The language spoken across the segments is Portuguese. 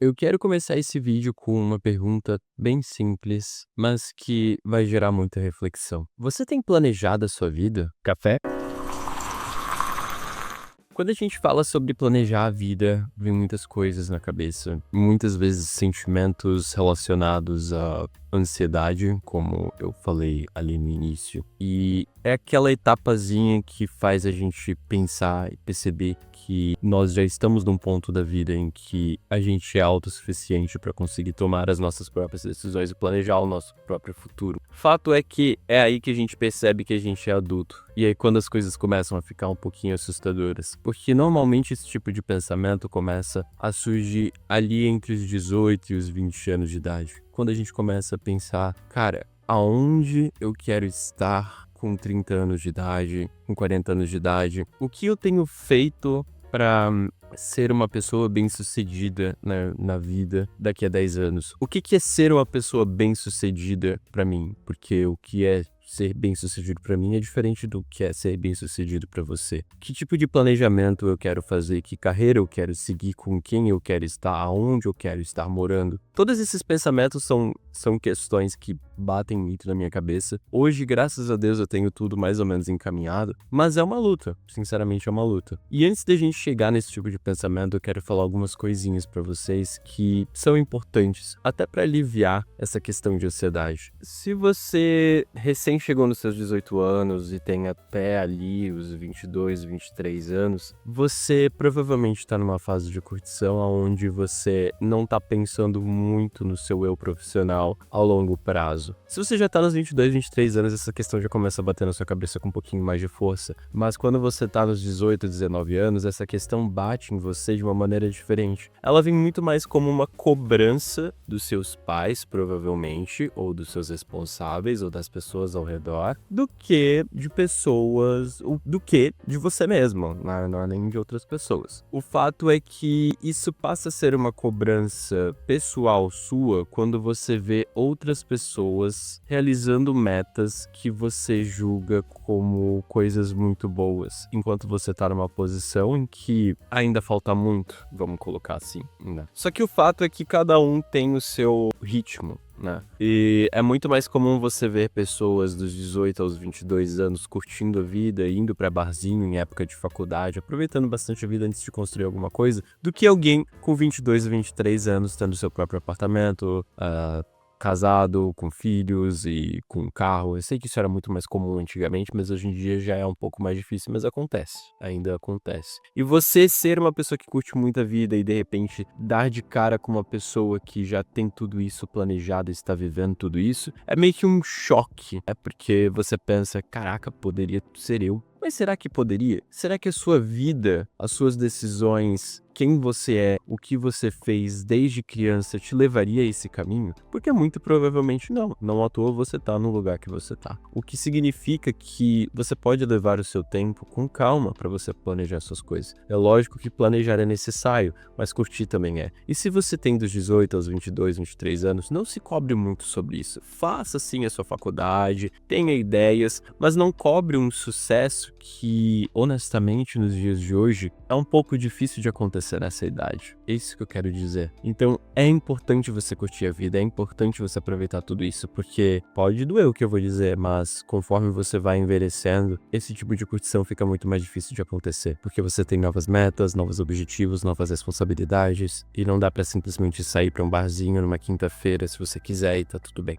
Eu quero começar esse vídeo com uma pergunta bem simples, mas que vai gerar muita reflexão. Você tem planejado a sua vida? Café? Quando a gente fala sobre planejar a vida, vem muitas coisas na cabeça. Muitas vezes sentimentos relacionados à ansiedade, como eu falei ali no início. E é aquela etapazinha que faz a gente pensar e perceber que nós já estamos num ponto da vida em que a gente é autossuficiente para conseguir tomar as nossas próprias decisões e planejar o nosso próprio futuro. Fato é que é aí que a gente percebe que a gente é adulto. E aí quando as coisas começam a ficar um pouquinho assustadoras. Porque normalmente esse tipo de pensamento começa a surgir ali entre os 18 e os 20 anos de idade. Quando a gente começa a pensar, cara, aonde eu quero estar com 30 anos de idade, com 40 anos de idade? O que eu tenho feito para ser uma pessoa bem-sucedida na vida daqui a 10 anos? O que é ser uma pessoa bem-sucedida para mim? Porque o que é ser bem-sucedido para mim é diferente do que é ser bem-sucedido para você. Que tipo de planejamento eu quero fazer? Que carreira eu quero seguir? Com quem eu quero estar? Aonde eu quero estar morando? Todos esses pensamentos são questões que batem muito na minha cabeça. Hoje, graças a Deus, eu tenho tudo mais ou menos encaminhado, mas é uma luta. Sinceramente, é uma luta. E antes da gente chegar nesse tipo de pensamento, eu quero falar algumas coisinhas para vocês que são importantes, até para aliviar essa questão de ansiedade. Se você recém chegou nos seus 18 anos e tem até ali os 22, 23 anos, você provavelmente está numa fase de curtição onde você não está pensando muito no seu eu profissional ao longo prazo. Se você já tá nos 22, 23 anos, essa questão já começa a bater na sua cabeça com um pouquinho mais de força. Mas quando você tá nos 18, 19 anos, essa questão bate em você de uma maneira diferente. Ela vem muito mais como uma cobrança dos seus pais, provavelmente, ou dos seus responsáveis, ou das pessoas ao redor, do que de você mesmo, além de outras pessoas. O fato é que isso passa a ser uma cobrança pessoal sua quando você vê outras pessoas realizando metas que você julga como coisas muito boas, enquanto você tá numa posição em que ainda falta muito, vamos colocar assim, né? Só que o fato é que cada um tem o seu ritmo, né? E é muito mais comum você ver pessoas dos 18 aos 22 anos curtindo a vida, indo pra barzinho em época de faculdade, aproveitando bastante a vida antes de construir alguma coisa, do que alguém com 22 a 23 anos tendo seu próprio apartamento, casado, com filhos e com um carro. Eu sei que isso era muito mais comum antigamente, mas hoje em dia já é um pouco mais difícil, mas acontece, ainda acontece. E você ser uma pessoa que curte muito a vida e de repente dar de cara com uma pessoa que já tem tudo isso planejado e está vivendo tudo isso, é meio que um choque. É porque você pensa, caraca, poderia ser eu. Mas será que poderia? Será que a sua vida, as suas decisões, quem você é, o que você fez desde criança te levaria a esse caminho? Porque muito provavelmente não. Não à toa você tá no lugar que você tá. O que significa que você pode levar o seu tempo com calma para você planejar suas coisas. É lógico que planejar é necessário, mas curtir também é. E se você tem dos 18 aos 22, 23 anos, não se cobre muito sobre isso. Faça sim a sua faculdade, tenha ideias, mas não cobre um sucesso que, honestamente, nos dias de hoje, é um pouco difícil de acontecer nessa idade. É isso que eu quero dizer. Então, é importante você curtir a vida, é importante você aproveitar tudo isso, porque pode doer o que eu vou dizer, mas conforme você vai envelhecendo, esse tipo de curtição fica muito mais difícil de acontecer, porque você tem novas metas, novos objetivos, novas responsabilidades, e não dá pra simplesmente sair pra um barzinho numa quinta-feira se você quiser e tá tudo bem.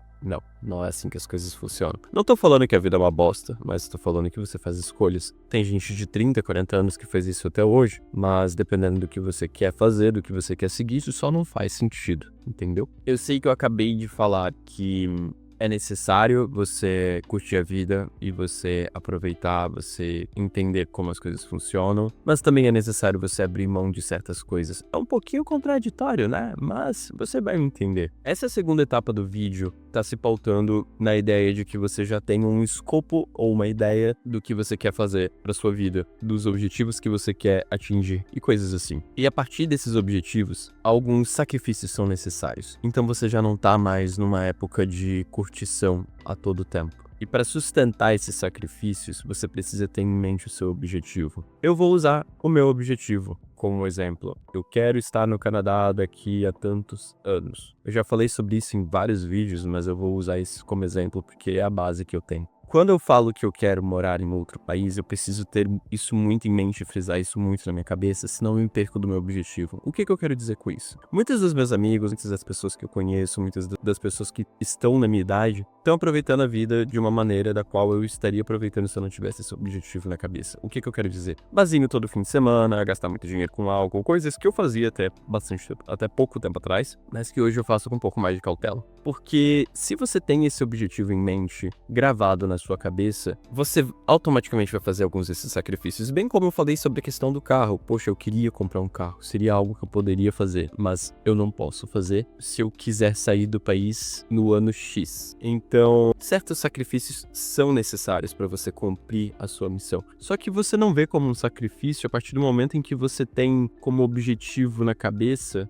Não é assim que as coisas funcionam. Não tô falando que a vida é uma bosta, mas tô falando que você faz escolhas. Tem gente de 30, 40 anos que faz isso até hoje, mas dependendo do que você quer fazer, do que você quer seguir, isso só não faz sentido, entendeu? Eu sei que eu acabei de falar que é necessário você curtir a vida e você aproveitar, você entender como as coisas funcionam, mas também é necessário você abrir mão de certas coisas. É um pouquinho contraditório, né? Mas você vai entender. Essa segunda etapa do vídeo tá se pautando na ideia de que você já tem um escopo ou uma ideia do que você quer fazer para sua vida, dos objetivos que você quer atingir e coisas assim. E a partir desses objetivos, alguns sacrifícios são necessários. Então você já não tá mais numa época de curtição a todo tempo. E para sustentar esses sacrifícios, você precisa ter em mente o seu objetivo. Eu vou usar o meu objetivo como exemplo. Eu quero estar no Canadá daqui a tantos anos. Eu já falei sobre isso em vários vídeos, mas eu vou usar isso como exemplo porque é a base que eu tenho. Quando eu falo que eu quero morar em outro país, eu preciso ter isso muito em mente, frisar isso muito na minha cabeça, senão eu me perco do meu objetivo. O que eu quero dizer com isso? Muitos dos meus amigos, muitas das pessoas que eu conheço, muitas das pessoas que estão na minha idade, estão aproveitando a vida de uma maneira da qual eu estaria aproveitando se eu não tivesse esse objetivo na cabeça. O que eu quero dizer? Barzinho todo fim de semana, gastar muito dinheiro com álcool, coisas que eu fazia até pouco tempo atrás, mas que hoje eu faço com um pouco mais de cautela. Porque se você tem esse objetivo em mente, gravado na sua cabeça, você automaticamente vai fazer alguns desses sacrifícios. Bem como eu falei sobre a questão do carro. Poxa, eu queria comprar um carro. Seria algo que eu poderia fazer, mas eu não posso fazer se eu quiser sair do país no ano X. Então, certos sacrifícios são necessários para você cumprir a sua missão. Só que você não vê como um sacrifício a partir do momento em que você tem como objetivo na cabeça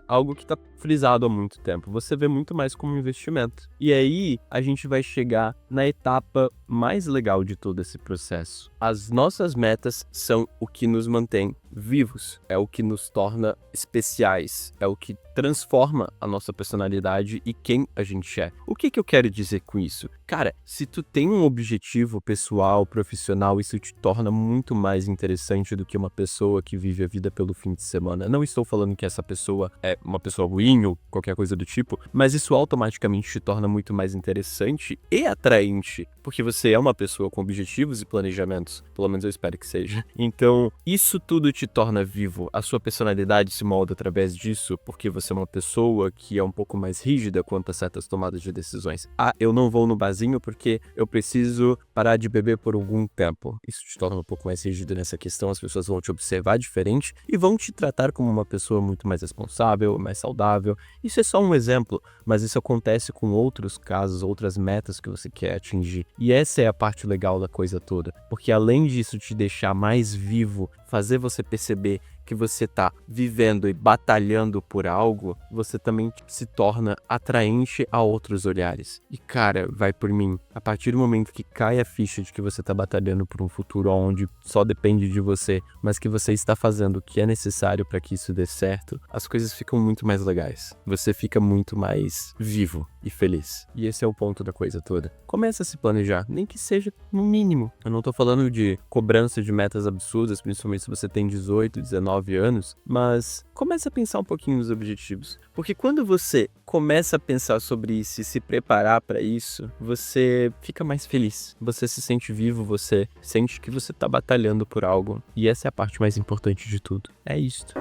algo que está frisado há muito tempo. Você vê muito mais como um investimento. E aí, a gente vai chegar na etapa mais legal de todo esse processo. As nossas metas são o que nos mantém vivos, é o que nos torna especiais, é o que transforma a nossa personalidade e quem a gente é. O que eu quero dizer com isso? Cara, se tu tem um objetivo pessoal, profissional, isso te torna muito mais interessante do que uma pessoa que vive a vida pelo fim de semana. Não estou falando que essa pessoa é uma pessoa ruim ou qualquer coisa do tipo, mas isso automaticamente te torna muito mais interessante e atraente, porque você é uma pessoa com objetivos e planejamentos, pelo menos eu espero que seja. Então, isso tudo te torna vivo, a sua personalidade se molda através disso, porque você é uma pessoa que é um pouco mais rígida quanto a certas tomadas de decisões. Ah, eu não vou no barzinho porque eu preciso parar de beber por algum tempo. Isso te torna um pouco mais rígido nessa questão, as pessoas vão te observar diferente e vão te tratar como uma pessoa muito mais responsável, mais saudável. Isso é só um exemplo, mas isso acontece com outros casos, outras metas que você quer atingir. E essa é a parte legal da coisa toda, porque além disso te deixar mais vivo, fazer você perceber que você tá vivendo e batalhando por algo, você também se torna atraente a outros olhares. E cara, vai por mim, a partir do momento que cai a ficha de que você tá batalhando por um futuro onde só depende de você, mas que você está fazendo o que é necessário para que isso dê certo, as coisas ficam muito mais legais. Você fica muito mais vivo e feliz. E esse é o ponto da coisa toda. Começa a se planejar, nem que seja no mínimo. Eu não tô falando de cobrança de metas absurdas, principalmente se você tem 18, 19 anos, mas começa a pensar um pouquinho nos objetivos. Porque quando você começa a pensar sobre isso e se preparar para isso, você fica mais feliz. Você se sente vivo, você sente que você tá batalhando por algo. E essa é a parte mais importante de tudo. É isto.